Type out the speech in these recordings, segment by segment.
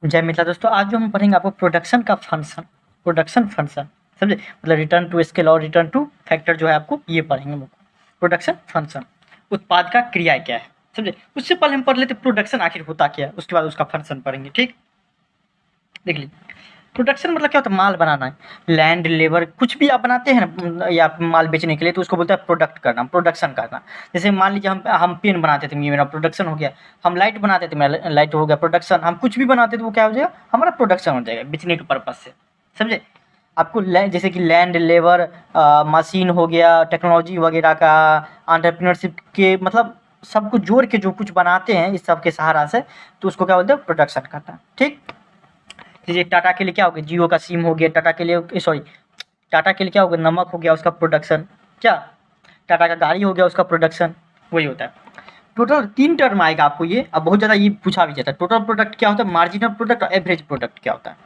जय मित्रा दोस्तों, आज जो हम पढ़ेंगे आपको प्रोडक्शन का फंक्शन, प्रोडक्शन फंक्शन समझे, मतलब रिटर्न टू स्केल और रिटर्न टू फैक्टर जो है आपको ये पढ़ेंगे हम। प्रोडक्शन फंक्शन, उत्पाद का क्रिया क्या है समझे। उससे पहले हम पढ़ लेते प्रोडक्शन आखिर होता क्या है, उसके बाद उसका फंक्शन पढ़ेंगे। ठीक, देख लीजिए प्रोडक्शन मतलब क्या होता है, माल बनाना है, लैंड लेबर कुछ भी आप बनाते हैं ना या माल बेचने के लिए, तो उसको बोलते हैं प्रोडक्ट करना, प्रोडक्शन करना। जैसे मान लीजिए हम पेन बनाते थे, ये मेरा प्रोडक्शन हो गया। हम लाइट बनाते थे, मेरा लाइट हो गया प्रोडक्शन। हम कुछ भी बनाते थे वो क्या हो जाएगा, हमारा प्रोडक्शन हो जाएगा बेचने के पर्पज से, समझे। आपको जैसे कि लैंड लेबर, मशीन हो गया, टेक्नोलॉजी वगैरह का, एंटरप्रेन्योरशिप के मतलब सब कुछ जोड़ के जो कुछ बनाते हैं इस सब के सहारा से, तो उसको क्या बोलते हैं, प्रोडक्शन करना। ठीक, जैसे टाटा के लिए क्या हो गया, जियो का सिम हो गया, टाटा के लिए सॉरी टाटा के लिए क्या हो गया, नमक हो गया उसका प्रोडक्शन, क्या टाटा का गाड़ी हो गया उसका प्रोडक्शन, वही होता है। टोटल 3 टर्म आएगा आपको ये, अब बहुत ज़्यादा ये पूछा भी जाता है। टोटल प्रोडक्ट क्या होता है, मार्जिनल प्रोडक्ट और एवरेज प्रोडक्ट क्या होता है,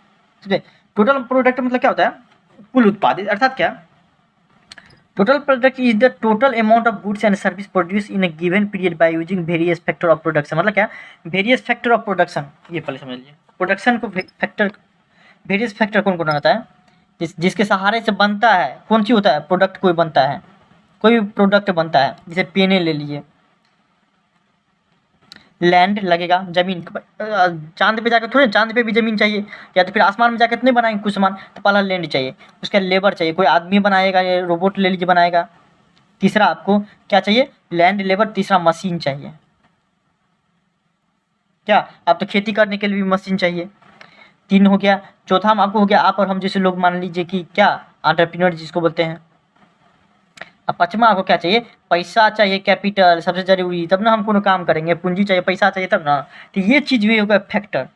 समझे। टोटल प्रोडक्ट मतलब क्या होता है, कुल उत्पादित, अर्थात क्या, total product is the total amount of goods and service produce in a given period by using various factor of production. मतलब क्या, वेरियस फैक्टर ऑफ प्रोडक्शन, ये पहले समझ लीजिए। प्रोडक्शन को फैक्टर, वेरियस फैक्टर कौन कौन होता है, जिसके सहारे से बनता है, कौन सी होता है, प्रोडक्ट कोई बनता है, कोई भी प्रोडक्ट बनता है। जैसे पेने ले लीजिए, लैंड लगेगा, जमीन, चांद पे जाकर थोड़े, चांद पे भी जमीन चाहिए, या तो फिर आसमान में जाकर नहीं बनाएंगे कुछ सामान, तो पहला लैंड चाहिए, उसका लेबर चाहिए, कोई आदमी बनाएगा या रोबोट ले लीजिए बनाएगा। तीसरा आपको क्या चाहिए, लैंड लेबर। तीसरा मशीन चाहिए, क्या आप तो खेती करने के लिए भी मशीन चाहिए, 3 हो गया। चौथा हम आपको हो गया, आप और हम जैसे लोग मान लीजिए कि क्या, एंटरप्रेन्योर जिसको बोलते हैं। अब पाँचवा आपको क्या चाहिए, पैसा चाहिए, कैपिटल सबसे ज़रूरी, तब ना हम कोनो काम करेंगे, पूंजी चाहिए, पैसा चाहिए तब ना। तो ये चीज़ भी हो गया फैक्टर।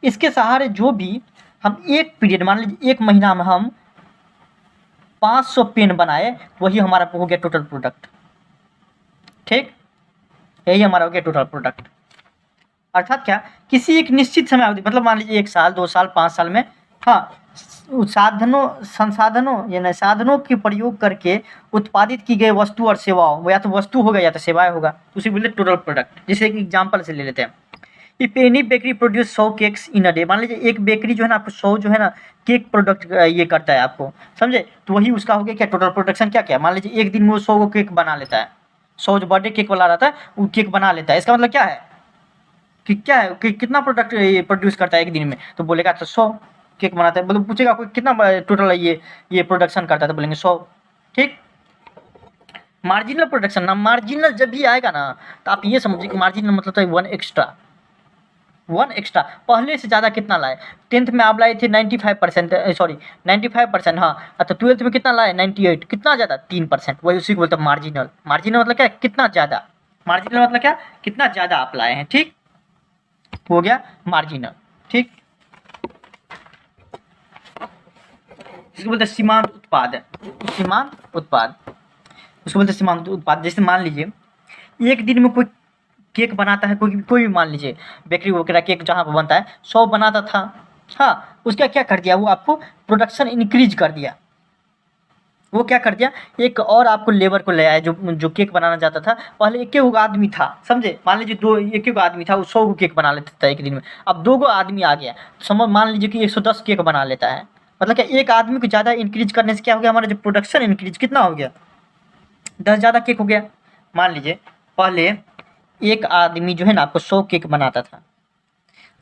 इसके सहारे जो भी हम एक पीरियड, मान लीजिए 1 महीना में हम 500 पेन बनाए, वही हमारा हो गया टोटल प्रोडक्ट। ठीक, यही हमारा हो गया टोटल प्रोडक्ट। अर्थात क्या, किसी एक निश्चित समय अवधि, मतलब मान लीजिए 1 साल 2 साल 5 साल में, हाँ, साधनों संसाधनों यानी साधनों के प्रयोग करके उत्पादित की गई वस्तु और सेवाओं, या तो वस्तु होगा या तो सेवाएं होगा, उसी बोलते टोटल प्रोडक्ट। जैसे एक एग्जांपल से ले लेते हैं, if any bakery produce 100 cakes in a day. मान लीजिए एक बेकरी जो है ना आपको 100 जो है ना केक प्रोडक्ट ये करता है आपको, समझे, तो वही उसका हो गया क्या, टोटल प्रोडक्शन। क्या क्या, मान लीजिए एक दिन में वो 100 को केक बना लेता है, 100 जो बर्थडे केक वाला रहता है वो केक बना लेता है। इसका मतलब क्या है कि क्या है कि कितना प्रोडक्ट ये प्रोड्यूस करता है एक दिन में, तो बोलेगा तो 100 केक बनाता है। मतलब पूछेगा कोई कितना टोटल ये प्रोडक्शन करता है, तो बोलेंगे 100। ठीक, मार्जिनल प्रोडक्शन ना, मार्जिनल जब भी आएगा ना, तो आप ये समझिए कि मार्जिनल मतलब तो 1 एक्स्ट्रा, 1 एक्स्ट्रा, पहले से ज़्यादा कितना लाए। 10th में आप लाए थे 95%, सॉरी 95%, हाँ, तो 12th में कितना लाए 98, कितना ज़्यादा 3%, वही उसी को बोलते हैं मार्जिनल। मार्जिनल मतलब क्या, कितना ज़्यादा, मार्जिनल मतलब क्या, कितना ज़्यादा आप लाए हैं। ठीक, हो गया मार्जिनल। ठीक, इसको बोलते हैं सीमांत उत्पाद, सीमांत उत्पाद, उसको बोलते हैं सीमांत उत्पाद। जैसे मान लीजिए एक दिन में कोई केक बनाता है, कोई भी मान लीजिए बेकरी वगैरह केक जहाँ पर बनता है, 100 बनाता था, हाँ, उसका क्या कर दिया, वो आपको प्रोडक्शन इंक्रीज कर दिया। वो क्या कर दिया, एक और आपको लेबर को ले आया जो जो केक बनाना चाहता था। पहले एक एक आदमी था, समझे, मान लीजिए दो एक एक आदमी था, वो 100 केक बना लेता था एक दिन में। अब 2 आदमी आ गया, समझ, मान लीजिए कि 110 केक बना लेता है। मतलब क्या, एक आदमी को ज़्यादा इंक्रीज करने से क्या हो गया, हमारा जो प्रोडक्शन इंक्रीज कितना हो गया, 10 ज़्यादा केक हो गया। मान लीजिए पहले एक आदमी जो है ना आपको 100 केक बनाता था,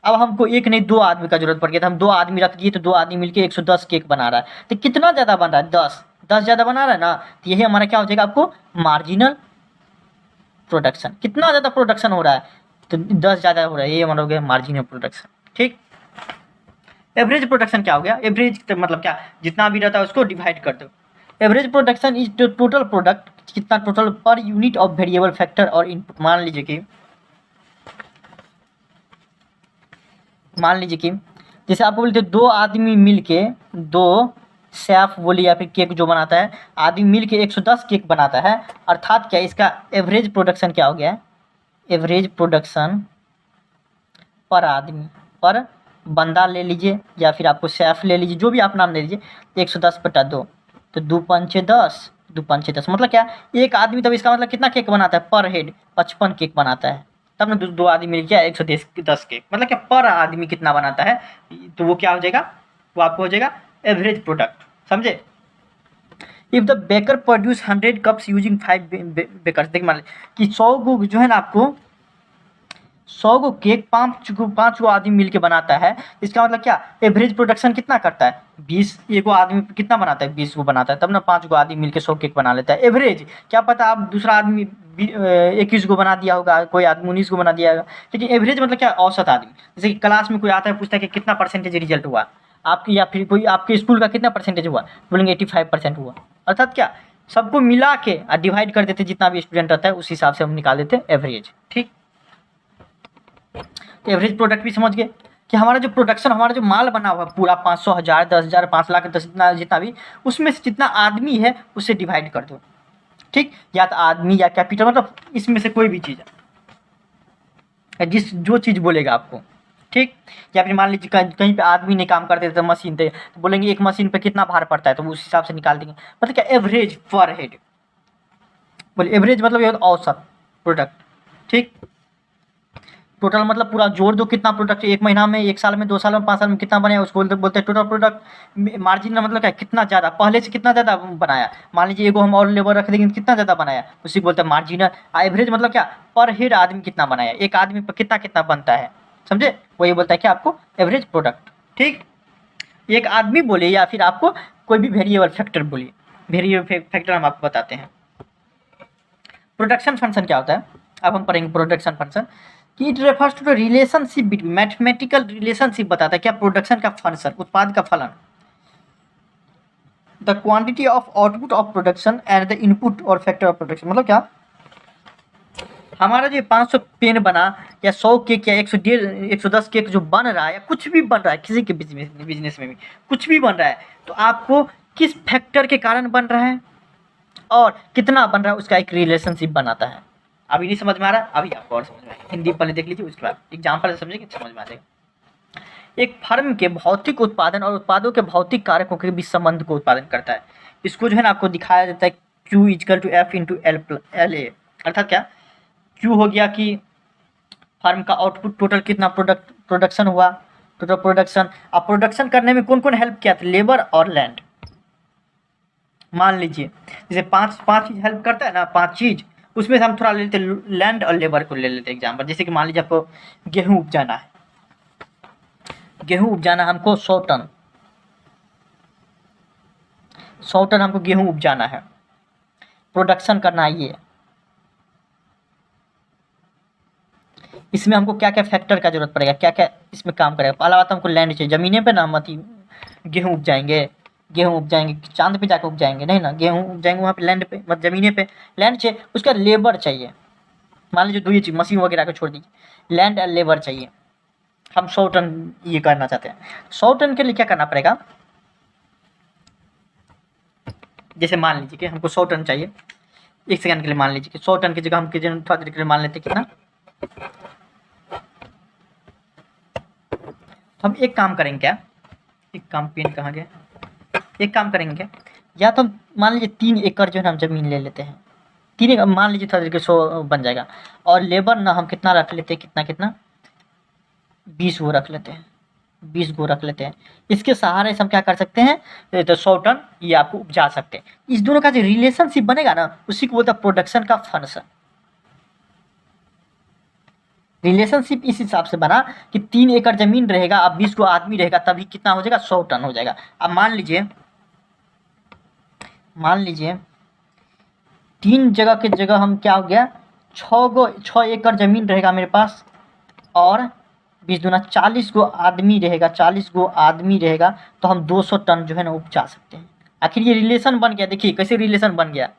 अब हमको एक नहीं 2 आदमी का जरूरत पड़ गया, तो हम 2 आदमी रख दिए, तो 2 आदमी मिलके 110 केक बना रहा है। तो कितना ज़्यादा बन रहा है, 10 ज़्यादा बना रहा है ना, तो यही हमारा क्या हो जाएगा, आपको मार्जिनल प्रोडक्शन। कितना ज़्यादा प्रोडक्शन हो रहा है, तो 10 ज़्यादा हो रहा है, ये हमारा हो गया मार्जिनल प्रोडक्शन। ठीक, एवरेज प्रोडक्शन क्या हो गया, एवरेज मतलब क्या, जितना भी रहता है उसको डिवाइड कर दो। Average production is total product, कितना total per unit of variable factor और इनपुट। मान लीजिए कि जैसे आपको बोलते हैं 2 आदमी मिलके, 2 शेफ बोलिए या फिर केक जो बनाता है, आदमी मिलके 110 केक बनाता है। अर्थात क्या, इसका एवरेज प्रोडक्शन क्या हो गया है, एवरेज प्रोडक्शन पर आदमी, पर बंदा ले लीजिए या फिर आपको शेफ ले लीजिए, जो भी आप नाम ले लीजिए, 110/2, तो 2 पंचे 10, 2 पंचे 10, मतलब क्या, एक आदमी, तब इसका मतलब कितना केक बनाता है पर हेड, 55 केक बनाता है। तब ना दो आदमी मिल गया 110 केक, मतलब क्या पर आदमी कितना बनाता है, तो वो क्या हो जाएगा, वो आपको हो जाएगा एवरेज प्रोडक्ट, समझे। If the baker produce 100 cups using 5 bakers, देखिए मान कि 100 को जो है ना आपको 100 को केक 5 को आदमी मिलके बनाता है, इसका मतलब क्या एवरेज प्रोडक्शन कितना करता है 20, एगो आदमी कितना बनाता है 20 को बनाता है, तब ना 5 को आदमी मिलके 100 केक बना लेता है एवरेज। क्या पता आप दूसरा आदमी 21 को बना दिया होगा, कोई आदमी 19 को बना दिया होगा, लेकिन एवरेज मतलब क्या औसत आदमी। जैसे कि क्लास में कोई आता है पूछता है कि कितना परसेंटेज रिजल्ट हुआ आपकी, या फिर कोई आपके स्कूल का कितना परसेंटेज हुआ, बोलेंगे 85% हुआ, अर्थात क्या सबको मिला के डिवाइड कर देते, जितना भी स्टूडेंट रहता है उस हिसाब से हम निकाल देते एवरेज, ठीक। तो एवरेज प्रोडक्ट भी समझ गए कि हमारा जो प्रोडक्शन, हमारा जो माल बना हुआ पूरा 500, 1000, 10,000, 5 लाख, 10 जितना भी, उसमें से जितना आदमी है उससे डिवाइड कर दो, ठीक। या तो आदमी या कैपिटल, मतलब इसमें से कोई भी चीज़ है, जिस जो चीज़ बोलेगा आपको, ठीक। या फिर मान लीजिए कहीं पे आदमी ने काम करते थे तो मशीन थे, तो बोलेंगे एक मशीन पे कितना भार पड़ता है, तो उस हिसाब से निकाल देंगे, मतलब क्या एवरेज पर हेड, बोले एवरेज मतलब ये औसत प्रोडक्ट, ठीक। टोटल मतलब पूरा जोड़ दो कितना प्रोडक्ट एक महीना में, 1 साल में, 2 साल में, 5 साल में कितना बने, उसको बोलते हैं टोटल प्रोडक्ट। मार्जिन मतलब क्या कितना ज़्यादा पहले से कितना ज़्यादा बनाया, मान लीजिए एगो हम और लेबर रख देंगे कितना ज़्यादा बनाया, उसी को बोलते हैं मार्जिनल। एवरेज मतलब क्या पर हेड आदमी कितना बनाया, एक आदमी पर कितना कितना बनता है, समझे, वही बोलता है कि आपको एवरेज प्रोडक्ट, ठीक। एक आदमी बोले या फिर आपको कोई भी वेरिएबल फैक्टर बोलिए, वेरिएबल फैक्टर हम आपको बताते हैं। प्रोडक्शन फंक्शन क्या होता है, अब हम पढ़ेंगे प्रोडक्शन फंक्शन कि it refers to the relationship between, mathematical relationship बताता है क्या प्रोडक्शन का फंक्शन, उत्पाद का फलन, the quantity of output of production and the input और फैक्टर ऑफ प्रोडक्शन। मतलब क्या हमारा जो 500 पेन बना या 100 केक या 110 केक जो बन रहा है या कुछ भी बन रहा है, किसी के बिजनेस में भी कुछ भी बन रहा है, तो आपको किस फैक्टर के कारण बन रहा है और कितना बन रहा है उसका एक रिलेशनशिप बनाता है। अभी नहीं समझ में आ रहा, अभी आपको और समझ में आएगा, हिंदी पहले देख लीजिए उसके बाद एग्जाम्पल से समझिए समझ में आ जाएगा। एक फर्म के भौतिक उत्पादन और उत्पादों के भौतिक कारकों के बीच संबंध को उत्पादन करता है। इसको जो है ना आपको दिखाया जाता है Q equal to F into LA, अर्थात क्या Q हो गया कि फर्म का आउटपुट टोटल कितना प्रोडक्शन हुआ, टोटल प्रोडक्शन। अब प्रोडक्शन करने में कौन कौन हेल्प किया था, लेबर और लैंड। मान लीजिए जैसे पांच चीज़ हेल्प करता है ना, 5 चीज़, उसमें से हम थोड़ा ले लेते लैंड और लेबर को ले लेते एग्जाम्पल। जैसे कि मान लीजिए आपको गेहूँ उपजाना है, गेहूँ उपजाना हमको 100 टन, 100 टन हमको गेहूँ उपजाना है, प्रोडक्शन करना है ये। इसमें हमको क्या क्या फैक्टर का जरूरत पड़ेगा, क्या क्या इसमें काम करेगा। पहला बात हमको लैंड चाहिए, ज़मीने पे ना मत गेहूँ उपजाएंगे, गेहूँ उपजाएंगे चांद पे जाकर उपजाएंगे नहीं ना, गेहूँ उपजाएंगे वहाँ पे लैंड पे, मतलब ज़मीने पे लैंड चाहिए। उसका लेबर चाहिए, मान लीजिए 2 ही चीज़ मशीन वगैरह को छोड़ दीजिए, लैंड और लेबर चाहिए। हम 100 टन ये करना चाहते हैं, 100 टन के लिए क्या करना पड़ेगा, जैसे मान लीजिए कि हमको 100 टन चाहिए, 1 सेकंड के लिए मान लीजिए कि 100 टन की जगह हम थोड़ा देर के लिए मान लेते कितना। तो हम एक काम करेंगे क्या, एक काम पेन कहाँ गया, एक काम करेंगे क्या, या तो हम मान लीजिए 3 एकड़ जो है ना हम ज़मीन ले लेते हैं, 3 एकड़ मान लीजिए थोड़ा देर के 100 बन जाएगा। और लेबर ना हम कितना रख लेते हैं, कितना कितना 20 गो रख लेते हैं, 20 गो रख लेते हैं। इसके सहारे से हम क्या कर सकते हैं, तो 100 टन ये आपको उपजा सकते हैं। इस दोनों का जो रिलेशनशिप बनेगा ना उसी को बोलता है प्रोडक्शन का फंक्शन। रिलेशनशिप इस हिसाब से बना कि 3 एकड़ ज़मीन रहेगा, अब 20 गो आदमी रहेगा, तभी कितना हो जाएगा 100 टन हो जाएगा। अब मान लीजिए 3 जगह के जगह हम क्या हो गया 6 एकड़ ज़मीन रहेगा मेरे पास, और 20 दूना 40 गो आदमी रहेगा, 40 गो आदमी रहेगा, तो हम 200 टन जो है ना उपजा सकते हैं। आखिर ये रिलेशन बन गया, देखिए कैसे रिलेशन बन गया।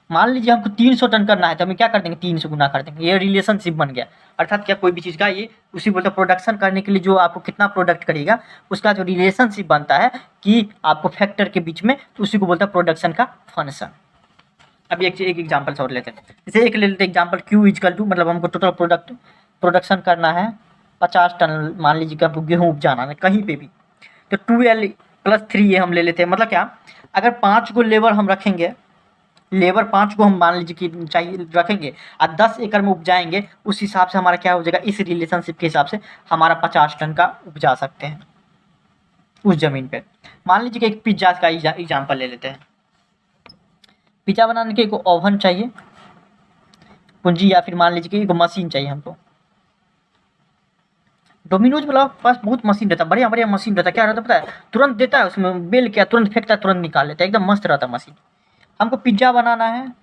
मान लीजिए हमको 300 टन करना है तो हम क्या कर देंगे 3 से गुना कर देंगे, ये रिलेशनशिप बन गया। अर्थात क्या कोई भी चीज़ का ये उसी बोलते प्रोडक्शन करने के लिए जो आपको कितना प्रोडक्ट करेगा उसका जो रिलेशनशिप बनता है कि आपको फैक्टर के बीच में, तो उसी को बोलता है प्रोडक्शन का फंक्शन। अभी एक एग्जाम्पल और लेते हैं, जैसे एक ले लेते हैं एग्जाम्पल Q इक्वल टू, मतलब हमको टोटल प्रोडक्शन करना है 50 टन, मान लीजिए कि आपको गेहूँ उपजाना है कहीं पे भी, तो 2L + 3 ये हम ले लेते हैं। मतलब क्या अगर 5 को लेबर हम रखेंगे लेबर 5 को हम मान लीजिए कि चाहिए रखेंगे और 10 एकड़ में उपजाएंगे, उस हिसाब से हमारा क्या हो जाएगा, इस रिलेशनशिप के हिसाब से हमारा 50 टन का उपजा सकते हैं उस ज़मीन पे। मान लीजिए कि एक पिज़्ज़ा का एग्जाम्पल ले लेते हैं। पिज़्ज़ा बनाने के एक ओवन चाहिए, पूंजी, या फिर मान लीजिए कि एक मशीन चाहिए हमको। डोमिनोज वाला पास बहुत मशीन रहता है, बढ़िया बढ़िया मशीन रहता है। क्या रहता है पता है, तुरंत देता है, उसमें बेल क्या तुरंत फेंकता है, तुरंत निकाल लेता है, एकदम मस्त रहता है मशीन। हमको पिज्ज़ा बनाना है,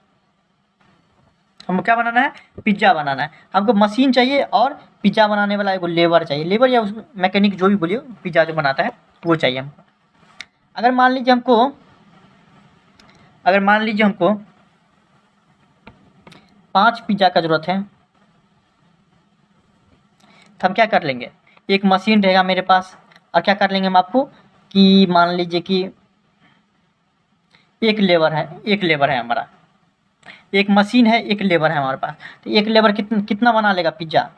हमको क्या बनाना है, पिज्ज़ा बनाना है। हमको मशीन चाहिए और पिज्ज़ा बनाने वाला एगो लेबर चाहिए, लेबर या उस मैकेनिक जो भी बोलिए, पिज्ज़ा जो बनाता है वो चाहिए हमको। अगर मान लीजिए हमको 5 पिज्ज़ा का ज़रूरत है, तो हम क्या कर लेंगे, एक मशीन रहेगा मेरे पास, और क्या कर लेंगे हम आपको कि मान लीजिए कि एक लेबर है हमारा, एक मशीन है, एक लेबर है हमारे पास। तो एक लेबर कितना बना लेगा पिज्ज़ा,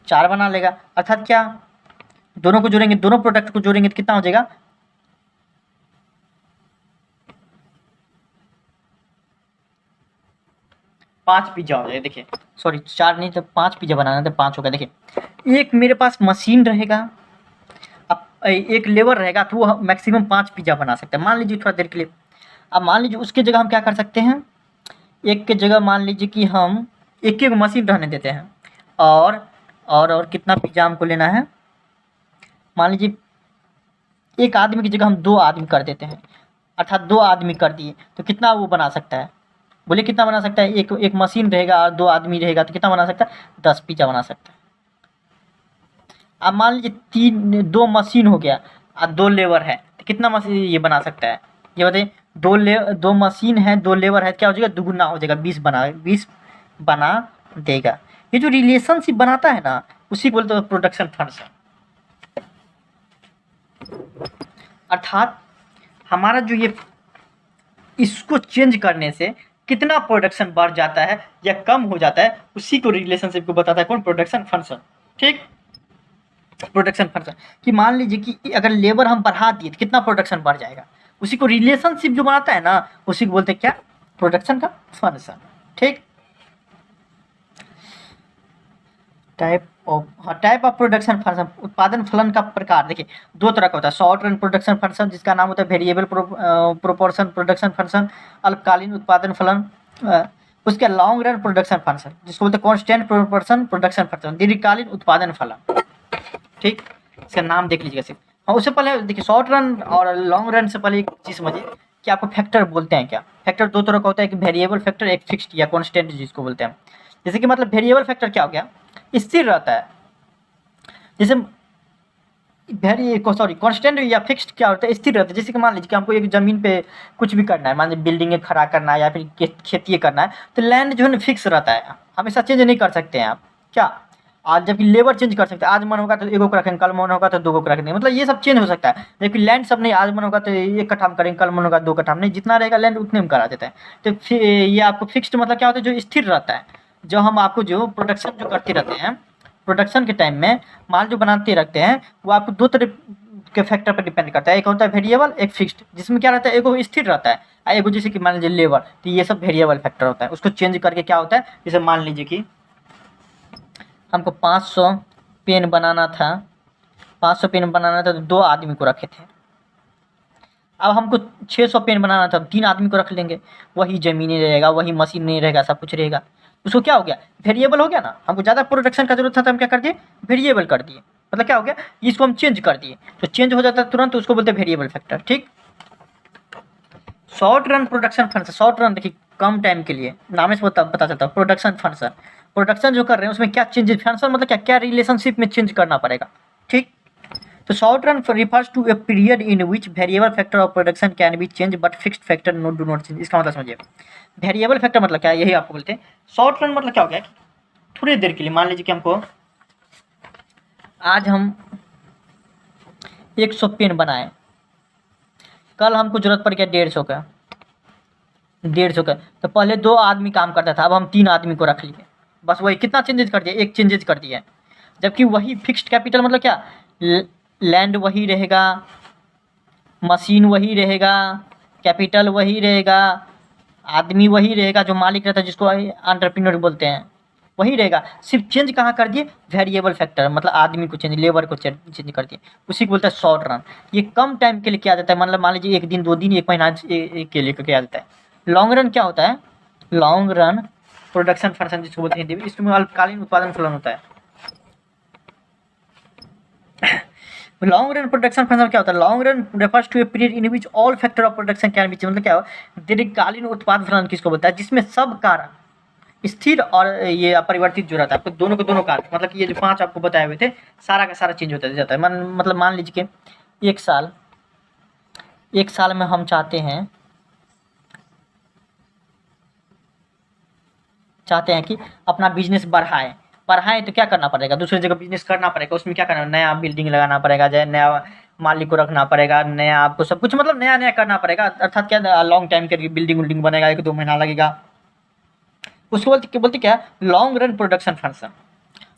4 बना लेगा। अर्थात क्या, दोनों को जोड़ेंगे, दोनों प्रोडक्ट को जोड़ेंगे तो कितना हो जाएगा, 5 पिज्ज़ा हो जाएगा। देखिए सॉरी 4 नहीं, तो 5 पिज्ज़ा बनाना तो 5 होगा। देखिए एक मेरे पास मशीन रहेगा, अब एक लेबर रहेगा, तो वो मैक्सिमम 5 पिज्ज़ा बना सकता है, मान लीजिए थोड़ा देर के लिए। अब मान लीजिए उसके जगह हम क्या कर सकते हैं, एक के जगह मान लीजिए कि हम एक मशीन रहने देते हैं, और कितना पिज्ज़ा हमको लेना है, मान लीजिए एक आदमी की जगह हम 2 आदमी कर देते हैं, अर्थात 2 आदमी कर दिए तो कितना वो बना सकता है, बोलिए कितना बना सकता है। एक मशीन रहेगा और 2 आदमी रहेगा तो कितना बना सकता है, 10 पिज्ज़ा बना सकता है। अब मान लीजिए 2 मशीन हो गया और 2 लेबर है, तो कितना मशीन ये बना सकता है, ये बताइए। 2 मशीन है, 2 लेबर है, क्या हो जाएगा, दुगुना हो जाएगा, 20 बना देगा। ये जो रिलेशनशिप बनाता है ना, उसी को बोलते हैं प्रोडक्शन फंक्शन। अर्थात हमारा जो ये, इसको चेंज करने से कितना प्रोडक्शन बढ़ जाता है या कम हो जाता है, उसी को रिलेशनशिप को बताता है कौन, प्रोडक्शन फंक्शन। ठीक, प्रोडक्शन फंक्शन कि मान लीजिए कि अगर लेबर हम बढ़ा दिए तो कितना प्रोडक्शन बढ़ जाएगा, उसी को रिलेशनशिप जो बनाता है ना, उसी को बोलते हैं क्या, प्रोडक्शन का फंक्शन। ठीक, टाइप ऑफ प्रोडक्शन फंक्शन, उत्पादन फलन का प्रकार। देखिए 2 तरह का होता है, शॉर्ट रन प्रोडक्शन फंक्शन जिसका नाम होता है वेरिएबल प्रोपोर्शन प्रोडक्शन फंक्शन, अल्पकालीन उत्पादन फलन। उसके लॉन्ग रन प्रोडक्शन फंक्शन जिसको बोलते हैं कांस्टेंट प्रोपोर्शन प्रोडक्शन फंक्शन, दीर्घकालीन उत्पादन फलन। ठीक, इसका नाम देख लीजिएगा सिर्फ। और उससे पहले देखिए, शॉर्ट रन और लॉन्ग रन से पहले एक चीज़ समझिए कि आपको फैक्टर बोलते हैं क्या। फैक्टर 2 तरह का होता है, एक वेरिएबल फैक्टर, एक फिक्स्ड या कांस्टेंट जिसको बोलते हैं। जैसे कि मतलब वेरिएबल फैक्टर क्या हो गया, स्थिर रहता है। जैसे कांस्टेंट या फिक्स्ड क्या होता है, स्थिर रहता है। जैसे कि मान लीजिए कि हमको एक ज़मीन पे कुछ भी करना है, मान लीजिए बिल्डिंग खड़ा करना है या फिर खेती करना है, तो लैंड जो है ना फिक्स रहता है, हमेशा चेंज नहीं कर सकते हैं आप। क्या, आज जबकि लेबर चेंज कर सकते हैं, आज मन होगा तो 1 को रखेंगे, कल मन होगा तो 2 को रखेंगे, मतलब ये सब चेंज हो सकता है। जबकि लैंड सब नहीं, आज मन होगा तो 1 कट्ठा में करेंगे, कल मन होगा 2 कट्ठा में, नहीं, जितना रहेगा लैंड उतने में करा देता है। तो फिर ये आपको फिक्स्ड मतलब क्या होता है, जो स्थिर रहता है। जो हम आपको जो प्रोडक्शन जो करते रहते हैं, प्रोडक्शन के टाइम में माल जो बनाते रखते हैं, वो आपको 2 तरह के फैक्टर पर डिपेंड करता है, एक होता है वेरिएबल, एक फिक्स्ड। जिसमें क्या रहता है, एक वो स्थिर रहता है, एक जैसे कि मान लीजिए लेबर, तो ये सब वेरिएबल फैक्टर होता है। उसको चेंज करके क्या होता है, जैसे मान लीजिए कि हमको 500 पेन बनाना था, 500 पेन बनाना था तो 2 आदमी को रखे थे। अब हमको 600 पेन बनाना था, 3 आदमी को रख लेंगे, वही ज़मीन रहेगा, वही मशीन नहीं रहेगा, सब कुछ रहेगा। उसको क्या हो गया, वेरिएबल हो गया ना। हमको ज़्यादा प्रोडक्शन का जरूरत था तो हम क्या कर दिए, वेरिएबल कर दिए। मतलब क्या हो गया, इसको हम चेंज कर दिए, तो चेंज हो जाता है तुरंत, तो उसको बोलते हैं वेरिएबल फैक्टर। ठीक, short run production function, short run देखिए कम टाइम के लिए, नाम से पता चलता है प्रोडक्शन फंक्शन। प्रोडक्शन जो कर रहे हैं उसमें क्या चेंजेस, फंक्शन मतलब क्या क्या रिलेशनशिप में चेंज करना पड़ेगा। ठीक, तो short run refers to a period in which variable factor of production can be changed but fixed factor do not change। इसका मतलब समझिए, वेरिएबल फैक्टर मतलब क्या है, यही आपको बोलते हैं। शॉर्ट रन मतलब क्या हो गया कि थोड़ी देर के लिए, मान लीजिए कि हमको आज हम 100 पेन बनाए, कल हमको जरूरत पड़ गया 150 का, 150 का, तो पहले 2 आदमी काम करता था, अब हम 3 आदमी को रख लिए, बस वही कितना चेंजेज कर दिया, एक चेंजेज कर दिया। जबकि वही फिक्स्ड कैपिटल मतलब क्या, लैंड वही रहेगा, मशीन वही रहेगा, कैपिटल वही रहेगा, आदमी वही रहेगा जो मालिक रहता है, जिसको एंटरप्रेन्योर बोलते हैं, वही रहेगा। सिर्फ चेंज कहाँ कर दिए, वेरिएबल फैक्टर, मतलब आदमी को चेंज, लेबर को चेंज कर दिए, उसी को बोलता है शॉर्ट रन। ये कम टाइम के लिए किया जाता है, मतलब मान लीजिए 1 दिन 2 दिन 1 महीना के लिए किया जाता है। लॉन्ग रन क्या होता है, लॉन्ग रन प्रोडक्शन फंक्शन जिसको बोलते हैं हिंदी में, इसमें अल्पकालीन उत्पादन फलन होता है। लॉन्ग रन प्रोडक्शन फंक्शन क्या होता है, long run refers to a period in which all factor of production can be change, मतलब क्या हो, दीर्घकालीन उत्पादन फलन किसको बोलता है, जिसमें सब कारक स्थिर और ये अपरिवर्तित जो रहता है, आपको दोनों के दोनों कारक, मतलब कि ये जो 5 आपको बताए हुए थे सारा का सारा चेंज होता जाता है। मतलब मान लीजिए कि 1 साल में हम चाहते हैं कि अपना बिजनेस बढ़ाएं तो क्या करना पड़ेगा, दूसरी जगह बिजनेस करना पड़ेगा, उसमें क्या करना, नया बिल्डिंग लगाना पड़ेगा, नया मालिक को रखना पड़ेगा, नया आपको सब कुछ मतलब नया नया करना पड़ेगा, अर्थात क्या लॉन्ग टाइम के बिल्डिंग बनेगा, 1-2 महीना लगेगा, उसको बोलते क्या, लॉन्ग रन प्रोडक्शन फंक्शन।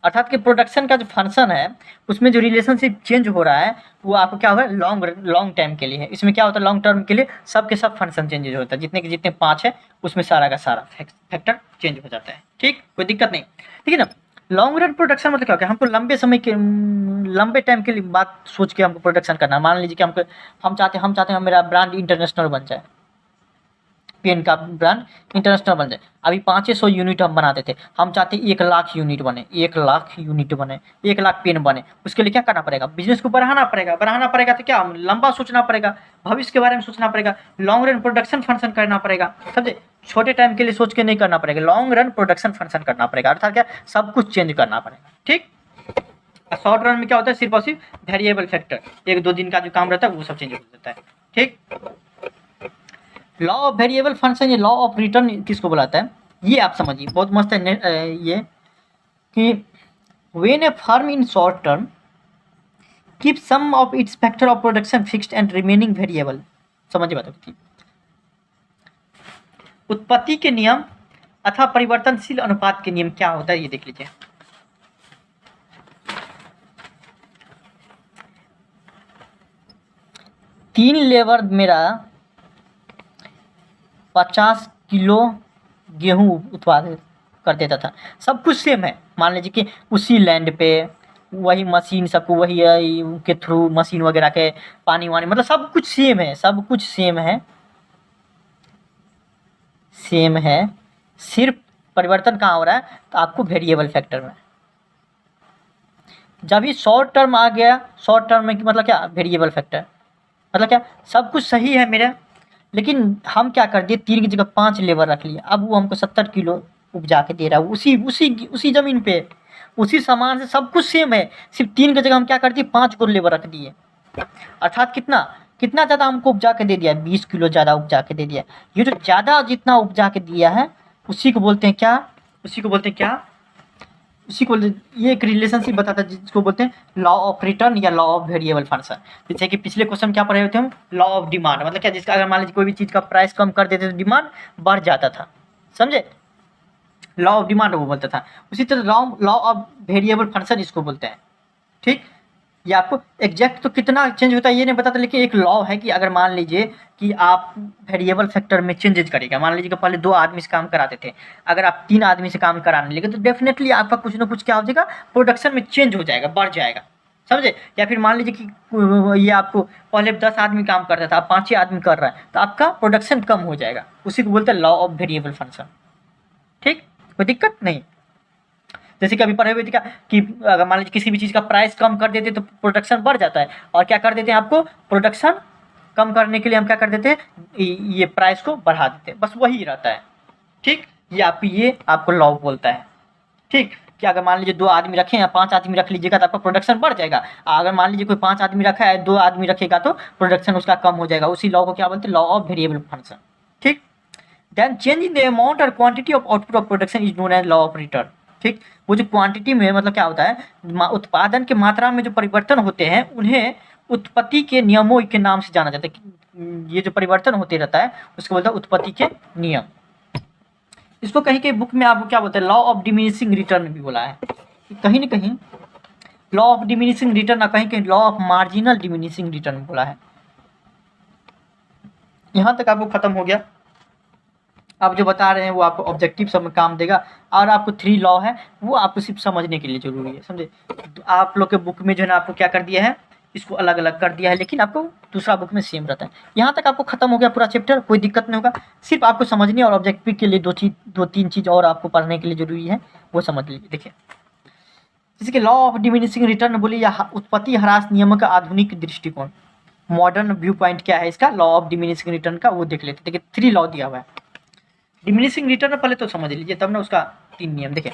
अर्थात कि प्रोडक्शन का जो फंक्शन है उसमें जो रिलेशनशिप चेंज हो रहा है वो आपको क्या होगा, लॉन्ग टाइम के लिए है। इसमें क्या होता है, लॉन्ग टर्म के लिए सब के सब फंक्शन चेंजेज होता है, जितने के जितने 5 है उसमें सारा का सारा फैक्टर चेंज हो जाता है। ठीक, कोई दिक्कत नहीं, ठीक है ना। लॉन्ग रन प्रोडक्शन मतलब क्या होगा, हमको लंबे टाइम के लिए बात सोच के हमको प्रोडक्शन करना है। मान लीजिए कि हम चाहते हैं मेरा ब्रांड इंटरनेशनल बन जाए, पेन का ब्रांड इंटरनेशनल बन जाए। अभी 500 यूनिट हम बनाते थे, हम चाहते हैं 1 लाख यूनिट बने, 1 लाख यूनिट बने, 1 लाख पेन बने। उसके लिए क्या करना पड़ेगा, बिजनेस को बढ़ाना पड़ेगा तो क्या लंबा सोचना पड़ेगा, भविष्य के बारे में सोचना पड़ेगा, लॉन्ग रन प्रोडक्शन फंक्शन करना पड़ेगा, समझे। छोटे टाइम के लिए सोच के नहीं करना पड़ेगा, लॉन्ग रन प्रोडक्शन फंक्शन करना पड़ेगा, अर्थात क्या सब कुछ चेंज करना पड़ेगा। ठीक, शॉर्ट रन में क्या होता है, सिर्फ और सिर्फ वेरिएबल फैक्टर, 1-2 दिन का जो काम रहता है वो सब चेंज हो जाता है। ठीक, लॉ ऑफ वेरिएबल फंक्शन, ये लॉ ऑफ रिटर्न किसको बुलाता है, ये आप समझिए, बहुत मस्त है ये कि when a firm in short term keep some of its factor of production fixed and remaining variable. समझिए बात होती, उत्पत्ति के नियम अथवा परिवर्तनशील अनुपात के नियम क्या होता है, ये देख लीजिए। तीन लेबर मेरा 50 किलो गेहूं उत्पादित कर देता था, सब कुछ सेम है। मान लीजिए कि उसी लैंड पे वही मशीन, सबको वही के थ्रू मशीन वगैरह के पानी वानी, मतलब सब कुछ सेम है, सेम है, सिर्फ परिवर्तन कहाँ हो रहा है, तो आपको वेरिएबल फैक्टर में। जब ही शॉर्ट टर्म आ गया, शॉर्ट टर्म में मतलब क्या, वेरिएबल फैक्टर मतलब क्या, सब कुछ सही है मेरा, लेकिन हम क्या कर दिए, 3 की जगह 5 लेबर रख लिया, अब वो हमको 70 किलो उपजा के दे रहा है, उसी ज़मीन पे, उसी सामान से सब कुछ सेम है, सिर्फ 3 की जगह हम क्या कर दिए, 5 को लेबर रख दिए, अर्थात कितना ज़्यादा हमको उपजा के दे दिया, 20 किलो ज़्यादा उपजा के दे दिया। ये जो ज़्यादा जितना उपजा के दिया है उसी को बोलते हैं क्या, ये एक रिलेशनशिप बताता है जिसको बोलते हैं लॉ ऑफ रिटर्न या लॉ ऑफ वेरिएबल फंक्शन। जैसे कि पिछले क्वेश्चन क्या पढ़े हुए थे हम, लॉ ऑफ डिमांड, मतलब क्या, जिसका अगर मान लीजिए कोई भी चीज़ का प्राइस कम कर देते तो डिमांड बढ़ जाता था, समझे, लॉ ऑफ डिमांड वो बोलता था। उसी तरह लॉ ऑफ वेरिएबल फंक्शन इसको बोलते हैं। ठीक, ये आपको एग्जैक्ट तो कितना चेंज होता है ये नहीं बताता, लेकिन एक लॉ है कि अगर मान लीजिए कि आप वेरिएबल फैक्टर में चेंजेज करेगा, मान लीजिए कि पहले 2 आदमी से काम कराते थे, अगर आप 3 आदमी से काम कराने लगे तो डेफिनेटली आपका कुछ ना कुछ क्या हो जाएगा, प्रोडक्शन में चेंज हो जाएगा, बढ़ जाएगा, समझे। या फिर मान लीजिए कि ये आपको पहले 10 आदमी काम करता था, अब 5 ही आदमी कर रहा है, तो आपका प्रोडक्शन कम हो जाएगा, उसी को बोलते हैं लॉ ऑफ वेरिएबल फंक्शन। ठीक, कोई दिक्कत नहीं। जैसे कि अभी पढ़े हुए थे क्या कि अगर मान लीजिए किसी भी चीज़ का प्राइस कम कर देते तो प्रोडक्शन बढ़ जाता है, और क्या कर देते हैं, आपको प्रोडक्शन कम करने के लिए हम क्या कर देते हैं, ये प्राइस को बढ़ा देते हैं, बस वही रहता है। ठीक, ये आपको लॉ बोलता है। ठीक, कि अगर मान लीजिए 2 आदमी रखे हैं, 5 आदमी रख लीजिएगा तो आपका प्रोडक्शन बढ़ जाएगा, अगर मान लीजिए कोई 5 आदमी रखा है, 2 आदमी रखेगा तो प्रोडक्शन उसका कम हो जाएगा, उसी लॉ को क्या बोलते हैं, लॉ ऑफ वेरिएबल फंक्शन। ठीक, then change in the amount और quantity of output of production is known as law of return. ठीक, वो जो क्वांटिटी में मतलब क्या होता है, उत्पादन के मात्रा में जो परिवर्तन होते हैं उन्हें उत्पत्ति के नियमों के नाम से जाना जाता है। ये जो परिवर्तन होते रहता है उसको बोलता है उत्पत्ति के नियम। इसको कहीं कहीं बुक में आपको क्या बोलते हैं, लॉ ऑफ डिमिनिशिंग रिटर्न भी बोला है, कहीं ना कहीं लॉ ऑफ डिमिनिशिंग रिटर्न, कहीं कहीं law of marginal diminishing return बोला है। यहाँ तक आपको खत्म हो गया। आप जो बता रहे हैं वो आपको ऑब्जेक्टिव सब में काम देगा, और आपको 3 लॉ है वो आपको सिर्फ समझने के लिए ज़रूरी है, समझे। तो आप लोग के बुक में जो है ना आपको क्या कर दिया है, इसको अलग अलग कर दिया है, लेकिन आपको दूसरा बुक में सेम रहता है। यहाँ तक आपको खत्म हो गया पूरा चैप्टर, कोई दिक्कत नहीं होगा। सिर्फ आपको समझने और ऑब्जेक्टिव के लिए 2-3 चीज़ और आपको पढ़ने के लिए ज़रूरी है, वो समझ लीजिए। देखिए, जैसे कि लॉ ऑफ डिमिनिशिंग रिटर्न बोलिए या उत्पत्ति ह्रास नियम का आधुनिक दृष्टिकोण, मॉडर्न व्यू पॉइंट क्या है इसका, लॉ ऑफ डिमिनिशिंग रिटर्न का, वो देख लेते हैं। देखिए 3 लॉ दिया हुआ है डिमिनिशिंग रिटर्न, पहले तो समझ लीजिए तब ना उसका 3 नियम। देखिए,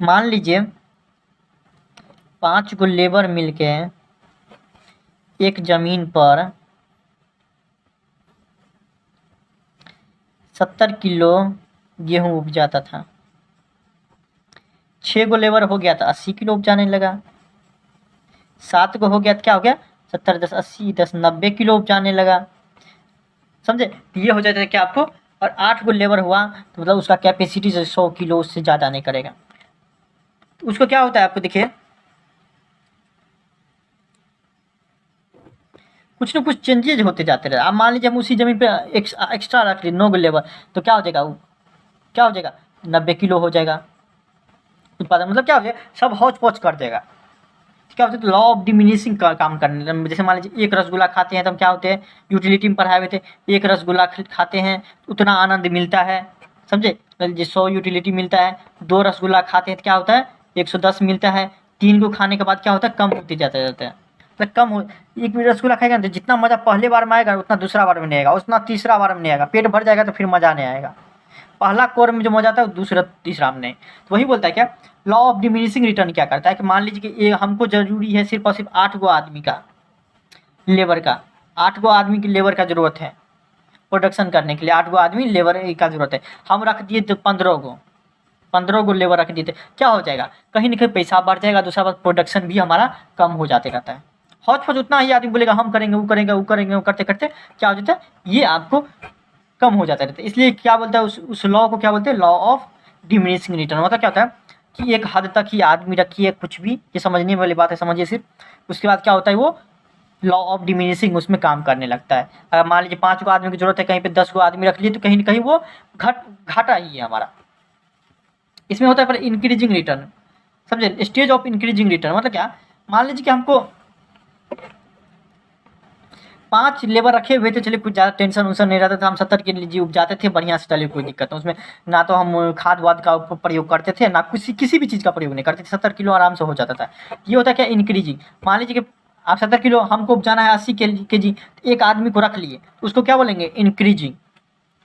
मान लीजिए 5 गो लेबर मिलके एक जमीन पर 70 किलो गेहूं उपजाता था। 6 गो लेबर हो गया तो 80 किलो उपजाने लगा। 7 गो हो गया तो क्या हो गया, 70 10 80 10 90 किलो उपजाने लगा, समझे। तो ये हो जाता है क्या आपको, और 8 गो लेबर हुआ तो मतलब उसका कैपेसिटी से 100 किलो उससे ज़्यादा नहीं करेगा। तो उसको क्या होता है आपको देखिए, कुछ ना कुछ चेंजेज होते जाते रहे। आप मान लीजिए हम उसी ज़मीन पे एक्स्ट्रा रख लिए 9 गो लेबर, तो क्या हो जाएगा, वो क्या हो जाएगा 90 किलो हो जाएगा उत्पादन, मतलब क्या हो जाएगा, सब हौच पौच कर देगा। क्या होता है, तो लॉ ऑफ डिमिनिशिंग का काम करने, जैसे मान लीजिए एक रसगुल्ला खाते हैं तो हम क्या होते हैं, यूटिलिटी में पढ़ाए हुए थे, एक रसगुल्ला खाते हैं उतना आनंद मिलता है, समझे। 100 यूटिलिटी मिलता है, 2 रसगुल्ला खाते हैं तो क्या होता है 110 मिलता है, 3 को खाने के बाद क्या होता है, कम होते जाता है, मतलब कम हो। एक रसगुल्ला खाएगा तो जितना मज़ा पहले बार में आएगा उतना दूसरा बार में नहीं आएगा, उतना तीसरा बार में नहीं आएगा, पेट भर जाएगा तो फिर मज़ा नहीं आएगा। पहला कोर में जो मजा आता है वो दूसरा तीसरा में नहीं। तो वही बोलता है क्या, लॉ ऑफ डिमिनिशिंग रिटर्न क्या करता है कि मान लीजिए कि ये हमको जरूरी है सिर्फ और सिर्फ 8 गो आदमी का लेबर का, 8 गो आदमी की लेबर का जरूरत है प्रोडक्शन करने के लिए, 8 गो आदमी लेबर का जरूरत है। हम रख दिए तो 15 गो लेबर रख दिए थे, क्या हो जाएगा, कहीं ना कहीं पैसा बढ़ जाएगा, दूसरा बात प्रोडक्शन भी हमारा कम हो जाते रहता है। हौच पौच उतना ही आदमी बोलेगा हम करेंगे वो करेंगे वो करेंगे, वो करते करते क्या हो जाता है, ये आपको कम हो जाता रहता है। इसलिए क्या बोलता है उस लॉ को क्या बोलते हैं, लॉ ऑफ डिमिनिशिंग रिटर्न। मतलब क्या होता है कि एक हद तक ही आदमी रखिए कुछ भी, ये समझने वाली बात है, समझिए सिर्फ। उसके बाद क्या होता है, वो लॉ ऑफ डिमिनिशिंग उसमें काम करने लगता है। अगर मान लीजिए 5 गो आदमी की जरूरत है, कहीं पे 10 गो आदमी रख लिए तो कहीं ना कहीं वो घाटा ही है हमारा। इसमें होता है पर इंक्रीजिंग रिटर्न, समझे, स्टेज ऑफ इंक्रीजिंग रिटर्न। मतलब क्या, मान लीजिए कि हमको 5 लेबर रखे हुए थे, चलिए कुछ ज़्यादा टेंशन उन्सन नहीं रहता था, हम 70 के लिए उपजाते थे बढ़िया से, चलिए कोई दिक्कत नहीं उसमें, ना तो हम खाद वाद का प्रयोग करते थे ना किसी भी चीज़ का प्रयोग नहीं करते थे, 70 किलो आराम से हो जाता था। ये होता है क्या, इंक्रीजिंग। मान लीजिए कि आप 70 किलो हमको उपजाना है 80 के जी, एक आदमी को रख लिए, उसको क्या बोलेंगे, इंक्रीजिंग।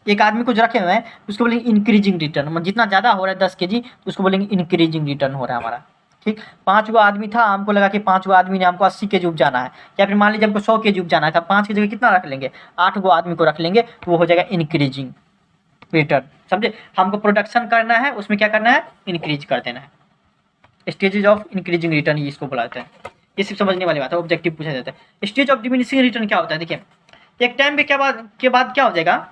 एक आदमी को जो रखे हुए हैं उसको बोलेंगे इंक्रीजिंग रिटर्न, मतलब जितना ज़्यादा हो रहा है 10 kg तो उसको बोलेंगे इंक्रीजिंग रिटर्न हो रहा है हमारा। ठीक, 5 गो आदमी था, हमको लगा कि 5 गो आदमी ने हमको 80 kg उपजाना है, या फिर मान लीजिए हमको 100 kg उपजाना था, 5 की जगह कितना रख लेंगे, 8 गो आदमी को रख लेंगे, तो वो हो जाएगा इंक्रीजिंग रिटर्न, समझे। हमको प्रोडक्शन करना है, उसमें क्या करना है, इंक्रीज कर देना है। स्टेजेज ऑफ इंक्रीजिंग रिटर्न ये इसको बुलाते हैं। ये सिर्फ समझने वाली बात है, ऑब्जेक्टिव पूछा जाता है। स्टेज ऑफ डिमिनिशिंग रिटर्न क्या होता है, देखिए एक टाइम पे के बाद क्या हो जाएगा,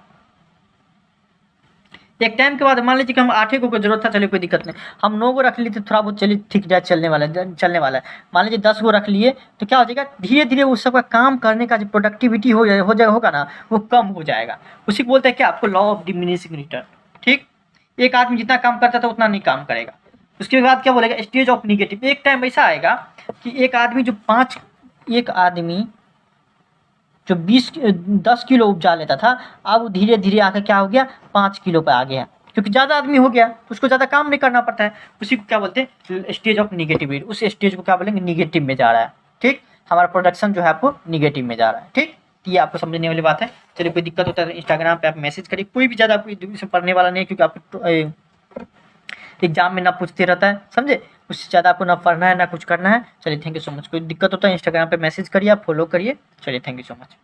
एक टाइम के बाद मान लीजिए कि हम 8 को जरूरत था, चलिए कोई दिक्कत नहीं, हम 9 को रख लिए थे, थोड़ा बहुत चलिए ठीक है चलने वाला है। मान लीजिए 10 को रख लिए तो क्या हो जाएगा, धीरे धीरे उस सबका काम करने का जो प्रोडक्टिविटी होगा ना वो कम हो जाएगा। उसी को बोलते हैं कि आपको लॉ ऑफ डिमिनिशिंग रिटर्न। ठीक, एक आदमी जितना काम करता था उतना नहीं काम करेगा। उसके बाद क्या बोलेगा, स्टेज ऑफ निगेटिव। एक टाइम ऐसा आएगा कि एक आदमी जो 10 किलो उपजा लेता था, अब धीरे धीरे आकर क्या हो गया, 5 किलो पे आ गया, क्योंकि ज़्यादा आदमी हो गया तो उसको ज़्यादा काम नहीं करना पड़ता है। उसी को क्या बोलते हैं, स्टेज ऑफ निगेटिव। उस स्टेज को क्या बोलेंगे, निगेटिव में जा रहा है। ठीक, हमारा प्रोडक्शन जो है आपको निगेटिव में जा रहा है। ठीक, ये आपको समझने वाली बात है। चलिए कोई दिक्कत होता है तो इंस्टाग्राम पे आप मैसेज करिए, कोई भी ज़्यादा आपको पढ़ने वाला नहीं है, क्योंकि आपको एग्जाम में ना पूछते रहता है, समझे। उससे ज़्यादा आपको ना पढ़ना है ना कुछ करना है। चलिए थैंक यू सो मच। कोई दिक्कत होता है इंस्टाग्राम पे मैसेज करिए, आप फॉलो करिए। चलिए थैंक यू सो मच।